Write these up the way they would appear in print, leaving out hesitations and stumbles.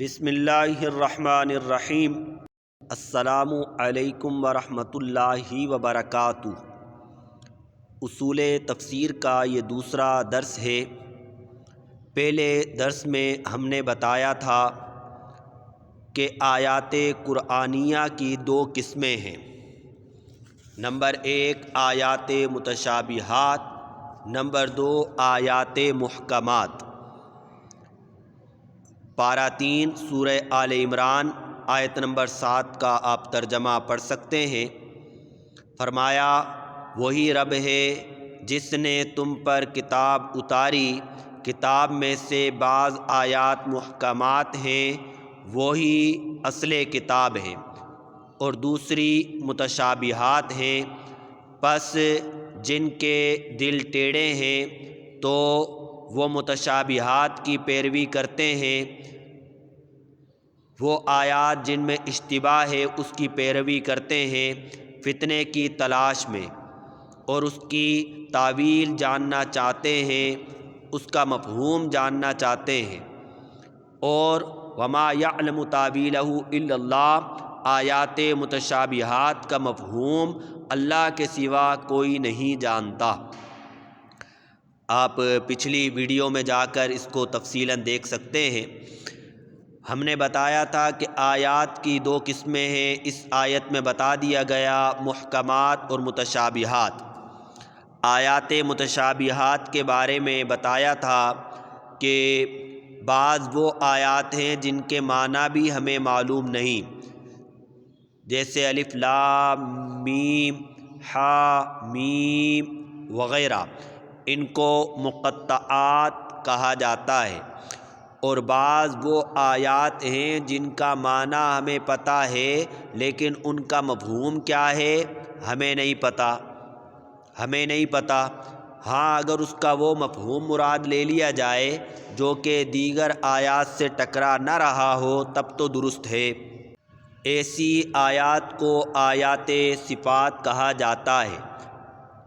بسم اللہ الرحمن الرحیم۔ السلام علیکم ورحمۃ اللہ وبرکاتہ۔ اصول تفسیر کا یہ دوسرا درس ہے۔ پہلے درس میں ہم نے بتایا تھا کہ آیات قرآنیہ کی دو قسمیں ہیں۔ نمبر 1 آیات متشابہات، نمبر 2 آیات محکمات۔ پارہ 3 سورہ آل عمران آیت نمبر 7 کا آپ ترجمہ پڑھ سکتے ہیں۔ فرمایا، وہی رب ہے جس نے تم پر کتاب اتاری، کتاب میں سے بعض آیات محکمات ہیں، وہی اصل کتاب ہیں، اور دوسری متشابہات ہیں۔ پس جن کے دل ٹیڑھے ہیں تو وہ متشابہات کی پیروی کرتے ہیں، وہ آیات جن میں اشتباہ ہے اس کی پیروی کرتے ہیں فتنے کی تلاش میں، اور اس کی تاویل جاننا چاہتے ہیں، اس کا مفہوم جاننا چاہتے ہیں۔ اور وما یعلم تاویلہ الا اللہ، آیات متشابہات کا مفہوم اللہ کے سوا کوئی نہیں جانتا۔ آپ پچھلی ویڈیو میں جا کر اس کو تفصیلاً دیکھ سکتے ہیں۔ ہم نے بتایا تھا کہ آیات کی دو قسمیں ہیں۔ اس آیت میں بتا دیا گیا محکمات اور متشابہات۔ آیات متشابہات کے بارے میں بتایا تھا کہ بعض وہ آیات ہیں جن کے معنی بھی ہمیں معلوم نہیں، جیسے الف لام میم ہا میم وغیرہ، ان کو مقطعات کہا جاتا ہے۔ اور بعض وہ آیات ہیں جن کا معنی ہمیں پتہ ہے لیکن ان کا مفہوم کیا ہے ہمیں نہیں پتہ۔ ہاں، اگر اس کا وہ مفہوم مراد لے لیا جائے جو کہ دیگر آیات سے ٹکرا نہ رہا ہو تب تو درست ہے۔ ایسی آیات کو آیات صفات کہا جاتا ہے،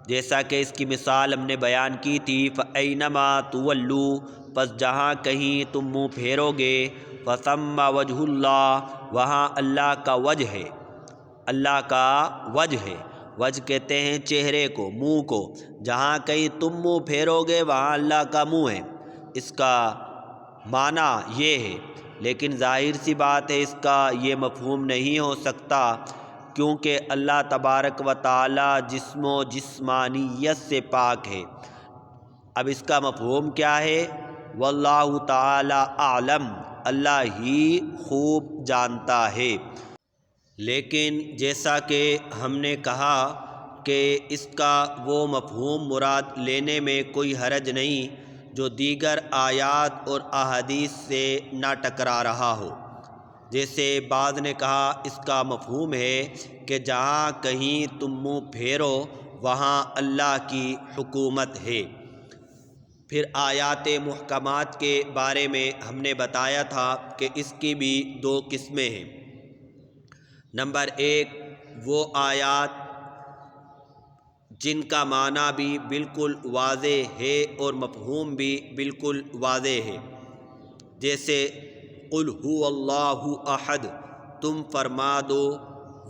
جیسا کہ اس کی مثال ہم نے بیان کی تھی۔ فَأَيْنَمَا تُوَلُّوا، پس جہاں کہیں تم منہ پھیرو گے، فَثَمَّ وَجْهُ اللَّهِ، وہاں اللہ کا وجہ ہے۔ اللہ کا وجہ ہے، وجہ کہتے ہیں چہرے کو، منہ کو۔ جہاں کہیں تم منہ پھیرو گے وہاں اللہ کا منہ ہے، اس کا معنی یہ ہے۔ لیکن ظاہر سی بات ہے اس کا یہ مفہوم نہیں ہو سکتا، کیونکہ اللہ تبارک و تعالی جسم و جسمانیت سے پاک ہے۔ اب اس کا مفہوم کیا ہے؟ واللہ تعالی اعلم، اللہ ہی خوب جانتا ہے۔ لیکن جیسا کہ ہم نے کہا کہ اس کا وہ مفہوم مراد لینے میں کوئی حرج نہیں جو دیگر آیات اور احادیث سے نہ ٹکرا رہا ہو۔ جیسے بعض نے کہا اس کا مفہوم ہے کہ جہاں کہیں تم منہ پھیرو وہاں اللہ کی حکومت ہے۔ پھر آیات محکمات کے بارے میں ہم نے بتایا تھا کہ اس کی بھی دو قسمیں ہیں۔ نمبر 1 وہ آیات جن کا معنی بھی بالکل واضح ہے اور مفہوم بھی بالکل واضح ہے، جیسے قل هو اللہ احد، تم فرما دو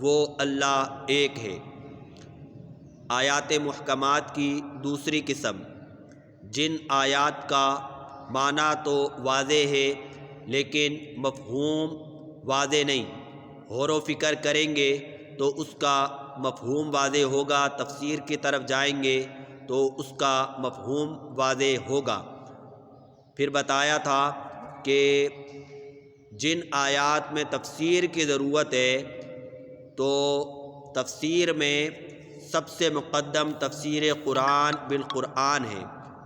وہ اللہ ایک ہے۔ آیات محکمات کی دوسری قسم، جن آیات کا معنی تو واضح ہے لیکن مفہوم واضح نہیں، غور و فکر کریں گے تو اس کا مفہوم واضح ہوگا، تفسیر کی طرف جائیں گے تو اس کا مفہوم واضح ہوگا۔ پھر بتایا تھا کہ جن آیات میں تفسیر کی ضرورت ہے تو تفسیر میں سب سے مقدم تفسیر قرآن بالقرآن ہے،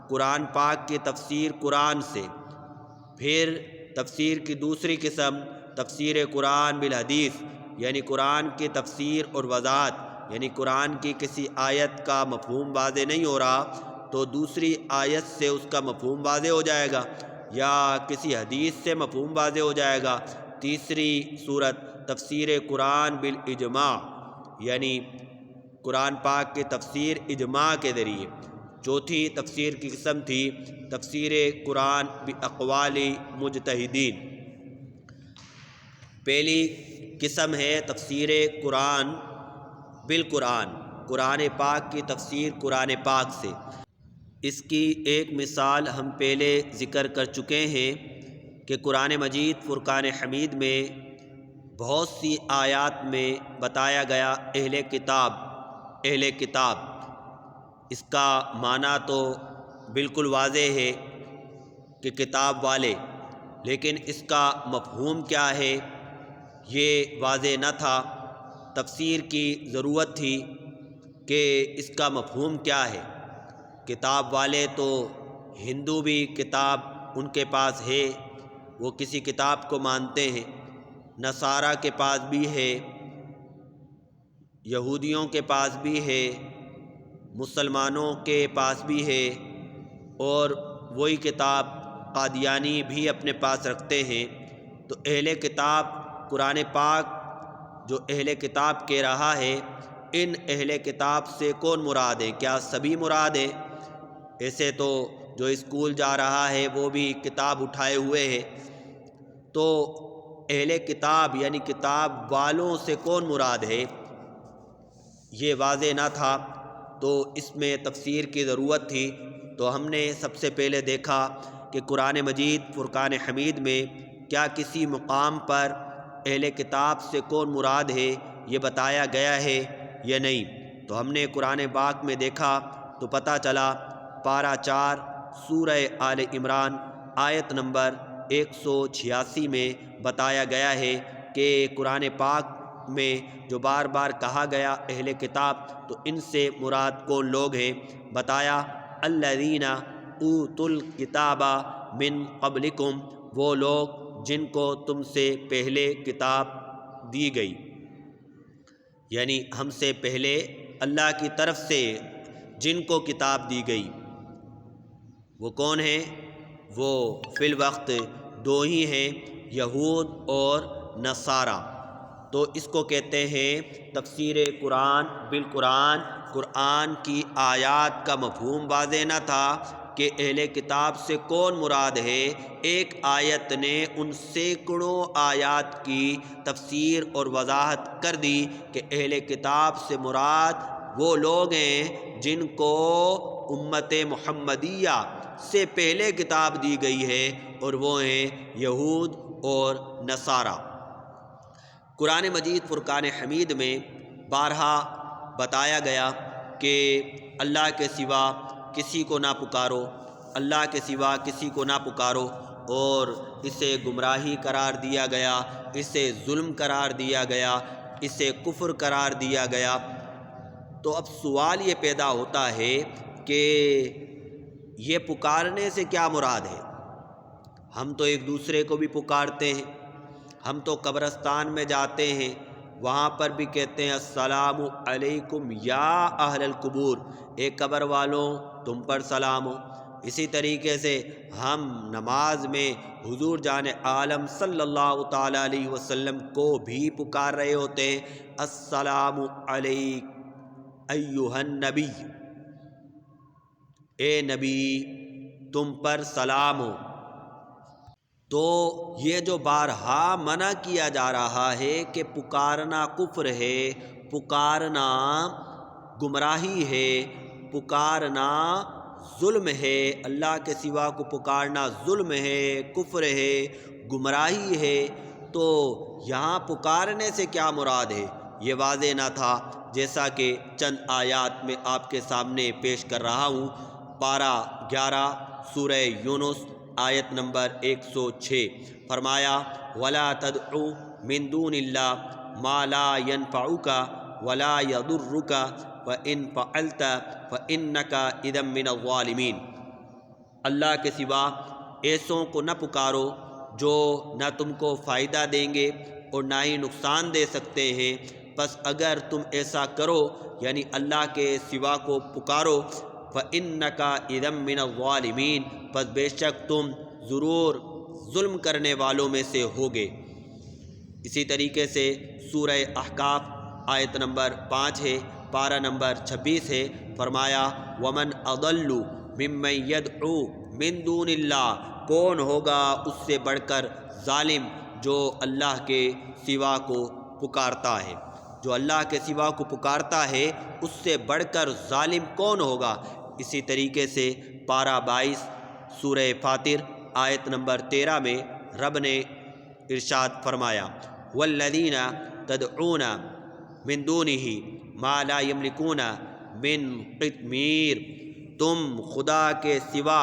قرآن پاک کی تفسیر قرآن سے۔ پھر تفسیر کی دوسری قسم تفسیر قرآن بالحدیث، یعنی قرآن کی تفسیر اور وضاحت، یعنی قرآن کی کسی آیت کا مفہوم واضح نہیں ہو رہا تو دوسری آیت سے اس کا مفہوم واضح ہو جائے گا، یا کسی حدیث سے مفہوم واضح ہو جائے گا۔ تیسری صورت تفسیر قرآن بالاجماع، یعنی قرآن پاک کی تفسیر اجماع کے ذریعے۔ چوتھی تفسیر کی قسم تھی تفسیر قرآن باقوال مجتہدین۔ پہلی قسم ہے تفسیر قرآن بالقرآن، قرآن پاک کی تفسیر قرآن پاک سے۔ اس کی ایک مثال ہم پہلے ذکر کر چکے ہیں کہ قرآن مجید فرقان حمید میں بہت سی آیات میں بتایا گیا اہل کتاب۔ اس کا معنی تو بالکل واضح ہے کہ کتاب والے، لیکن اس کا مفہوم کیا ہے یہ واضح نہ تھا۔ تفسیر کی ضرورت تھی کہ اس کا مفہوم کیا ہے۔ کتاب والے تو ہندو بھی کتاب ان کے پاس ہے، وہ کسی کتاب کو مانتے ہیں، نصارہ کے پاس بھی ہے، یہودیوں کے پاس بھی ہے، مسلمانوں کے پاس بھی ہے، اور وہی کتاب قادیانی بھی اپنے پاس رکھتے ہیں۔ تو اہل کتاب قرآن پاک جو اہل کتاب کہہ رہا ہے، ان اہل کتاب سے کون مراد ہے؟ کیا سبھی مراد ہے؟ ایسے تو جو اسکول جا رہا ہے وہ بھی کتاب اٹھائے ہوئے ہے، تو اہل کتاب یعنی کتاب والوں سے کون مراد ہے یہ واضح نہ تھا، تو اس میں تفسیر کی ضرورت تھی۔ تو ہم نے سب سے پہلے دیکھا کہ قرآن مجید فرقان حمید میں کیا کسی مقام پر اہل کتاب سے کون مراد ہے یہ بتایا گیا ہے یا نہیں۔ تو ہم نے قرآن پاک میں دیکھا تو پتہ چلا پارہ 4 سورہ آل عمران آیت نمبر 186 میں بتایا گیا ہے کہ قرآن پاک میں جو بار بار کہا گیا اہل کتاب، تو ان سے مراد کون لوگ ہیں؟ بتایا الذین اوتوا الکتاب من قبلکم، وہ لوگ جن کو تم سے پہلے کتاب دی گئی، یعنی ہم سے پہلے اللہ کی طرف سے جن کو کتاب دی گئی۔ وہ کون ہیں؟ وہ فی الوقت دو ہی ہیں، یہود اور نصارہ۔ تو اس کو کہتے ہیں تفسیر قرآن بالقرآن۔ قرآن کی آیات کا مفہوم واضح نہ تھا کہ اہل کتاب سے کون مراد ہے، ایک آیت نے ان سینکڑوں آیات کی تفسیر اور وضاحت کر دی کہ اہل کتاب سے مراد وہ لوگ ہیں جن کو امت محمدیہ سے پہلے کتاب دی گئی ہے، اور وہ ہیں یہود اور نصارہ۔ قرآن مجید فرقان حمید میں بارہا بتایا گیا کہ اللہ کے سوا کسی کو نہ پکارو، اللہ کے سوا کسی کو نہ پکارو، اور اسے گمراہی قرار دیا گیا، اسے ظلم قرار دیا گیا، اسے کفر قرار دیا گیا۔ تو اب سوال یہ پیدا ہوتا ہے کہ یہ پکارنے سے کیا مراد ہے؟ ہم تو ایک دوسرے کو بھی پکارتے ہیں، ہم تو قبرستان میں جاتے ہیں، وہاں پر بھی کہتے ہیں السلام علیکم یا اہل القبور، اے قبر والوں تم پر سلام ہو۔ اسی طریقے سے ہم نماز میں حضور جان عالم صلی اللہ تعالیٰ علیہ وسلم کو بھی پکار رہے ہوتے ہیں السلام علیک ایھا النبی، اے نبی تم پر سلام ہو۔ تو یہ جو بارہا منع کیا جا رہا ہے کہ پکارنا کفر ہے، پکارنا گمراہی ہے، پکارنا ظلم ہے، اللہ کے سوا کو پکارنا ظلم ہے، کفر ہے، گمراہی ہے، تو یہاں پکارنے سے کیا مراد ہے یہ واضح نہ تھا، جیسا کہ چند آیات میں آپ کے سامنے پیش کر رہا ہوں۔ پارہ 11 سورہ یونس آیت نمبر 106 فرمایا وَلَا تَدْعُ مِن دُونِ اللَّهِ مَا لَا يَنفَعُكَ وَلَا يَضُرُّكَ وَإِن فَعَلْتَ فَإِنَّكَ إِذًا مِّنَ الظَّالِمِينَ، اللہ کے سوا ایسوں کو نہ پکارو جو نہ تم کو فائدہ دیں گے اور نہ ہی نقصان دے سکتے ہیں، بس اگر تم ایسا کرو یعنی اللہ کے سوا کو پکارو فَإِنَّكَ إِذًا مِّنَ الظَّالِمِينَ، پس بے شک تم ضرور ظلم کرنے والوں میں سے ہوگے۔ اسی طریقے سے سورہ احقاف آیت نمبر 5 ہے، پارہ نمبر 26 ہے، فرمایا وَمَنْ أَضَلُّ مِمَّنْ يَدْعُو مِن دُونِ اللَّهِ، کون ہوگا اس سے بڑھ کر ظالم جو اللہ کے سوا کو پکارتا ہے۔ جو اللہ کے سوا کو پکارتا ہے اس سے بڑھ کر ظالم کون ہوگا؟ اسی طریقے سے پارہ 22 سورہ فاطر آیت نمبر 13 میں رب نے ارشاد فرمایا والذین تدعون من دونہ ما لا یملکون من قطمیر، تم خدا کے سوا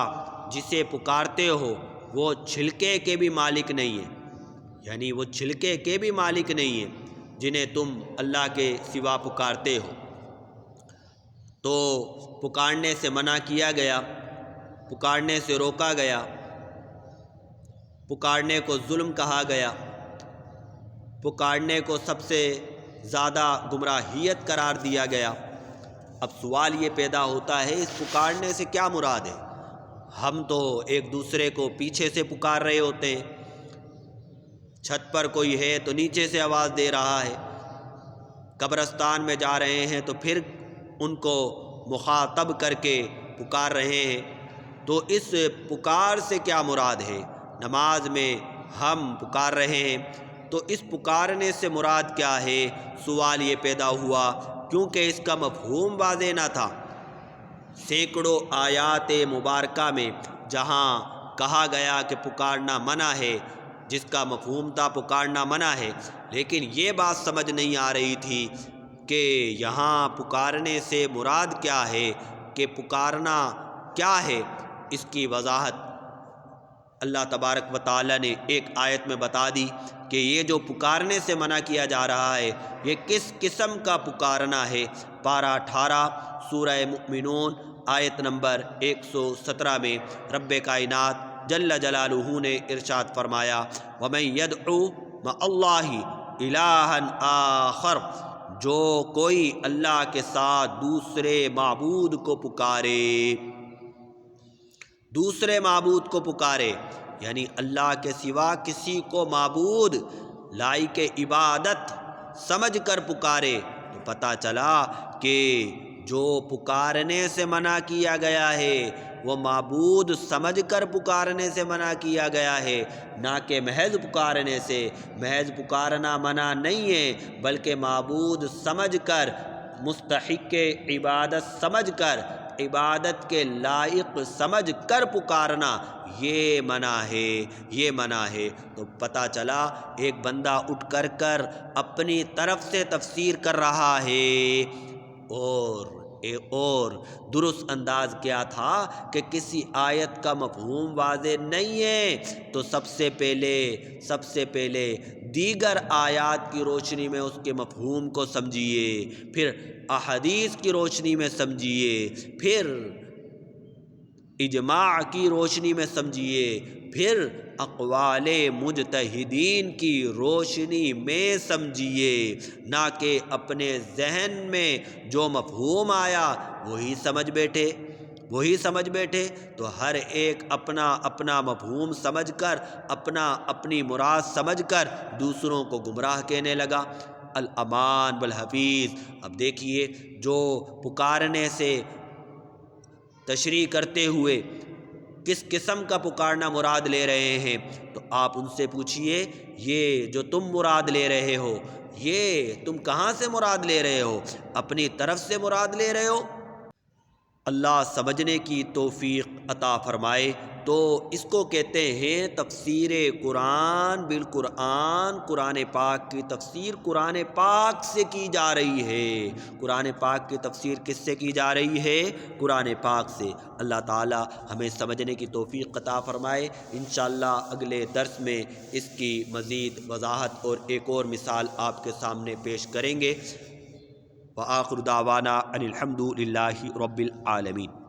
جسے پکارتے ہو وہ چھلکے کے بھی مالک نہیں ہیں، یعنی وہ چھلکے کے بھی مالک نہیں ہیں جنہیں تم اللہ کے سوا پکارتے ہو۔ تو پکارنے سے منع کیا گیا، پکارنے سے روکا گیا، پکارنے کو ظلم کہا گیا، پکارنے کو سب سے زیادہ گمراہیت قرار دیا گیا۔ اب سوال یہ پیدا ہوتا ہے اس پکارنے سے کیا مراد ہے؟ ہم تو ایک دوسرے کو پیچھے سے پکار رہے ہوتے ہیں، چھت پر کوئی ہے تو نیچے سے آواز دے رہا ہے، قبرستان میں جا رہے ہیں تو پھر ان کو مخاطب کر کے پکار رہے ہیں۔ تو اس پکار سے کیا مراد ہے؟ نماز میں ہم پکار رہے ہیں تو اس پکارنے سے مراد کیا ہے؟ سوال یہ پیدا ہوا کیونکہ اس کا مفہوم واضح نہ تھا۔ سینکڑوں آیات مبارکہ میں جہاں کہا گیا کہ پکارنا منع ہے، جس کا مفہوم تھا پکارنا منع ہے، لیکن یہ بات سمجھ نہیں آ رہی تھی کہ یہاں پکارنے سے مراد کیا ہے، کہ پکارنا کیا ہے۔ اس کی وضاحت اللہ تبارک و تعالی نے ایک آیت میں بتا دی کہ یہ جو پکارنے سے منع کیا جا رہا ہے یہ کس قسم کا پکارنا ہے۔ پارہ 18 سورہ مؤمنون آیت نمبر 117 میں رب کائنات جل جلالہ نے ارشاد فرمایا وَمَن يَدْعُ مَعَ اللَّهِ إِلَٰهًا آخَرَ، جو کوئی اللہ کے ساتھ دوسرے معبود کو پکارے، دوسرے معبود کو پکارے، یعنی اللہ کے سوا کسی کو معبود لائق عبادت سمجھ کر پکارے، تو پتہ چلا کہ جو پکارنے سے منع کیا گیا ہے وہ معبود سمجھ کر پکارنے سے منع کیا گیا ہے، نہ کہ محض پکارنے سے۔ محض پکارنا منع نہیں ہے بلکہ معبود سمجھ کر، مستحق عبادت سمجھ کر، عبادت کے لائق سمجھ کر پکارنا یہ منع ہے، یہ منع ہے۔ تو پتہ چلا ایک بندہ اٹھ کر اپنی طرف سے تفسیر کر رہا ہے، اور درست انداز کیا تھا کہ کسی آیت کا مفہوم واضح نہیں ہے تو سب سے پہلے دیگر آیات کی روشنی میں اس کے مفہوم کو سمجھیے، پھر احادیث کی روشنی میں سمجھیے، پھر اجماع کی روشنی میں سمجھیے، پھر اقوال مجتہدین کی روشنی میں سمجھیے، نہ کہ اپنے ذہن میں جو مفہوم آیا وہی سمجھ بیٹھے۔ تو ہر ایک اپنا اپنا مفہوم سمجھ کر، اپنی مراد سمجھ کر دوسروں کو گمراہ کہنے لگا۔ الامان بالحفیظ۔ اب دیکھیے جو پکارنے سے تشریح کرتے ہوئے کس قسم کا پکارنا مراد لے رہے ہیں، تو آپ ان سے پوچھئے یہ جو تم مراد لے رہے ہو یہ تم کہاں سے مراد لے رہے ہو؟ اپنی طرف سے مراد لے رہے ہو؟ اللہ سمجھنے کی توفیق عطا فرمائے۔ تو اس کو کہتے ہیں تفسیر قرآن بالقرآن۔ قرآن پاک کی تفسیر قرآن پاک سے کی جا رہی ہے۔ قرآن پاک کی تفسیر کس سے کی جا رہی ہے؟ قرآن پاک سے۔ اللہ تعالی ہمیں سمجھنے کی توفیق عطا فرمائے۔ انشاءاللہ اگلے درس میں اس کی مزید وضاحت اور ایک اور مثال آپ کے سامنے پیش کریں گے۔ وآخر دعوانا ان الحمد للہ رب العالمین۔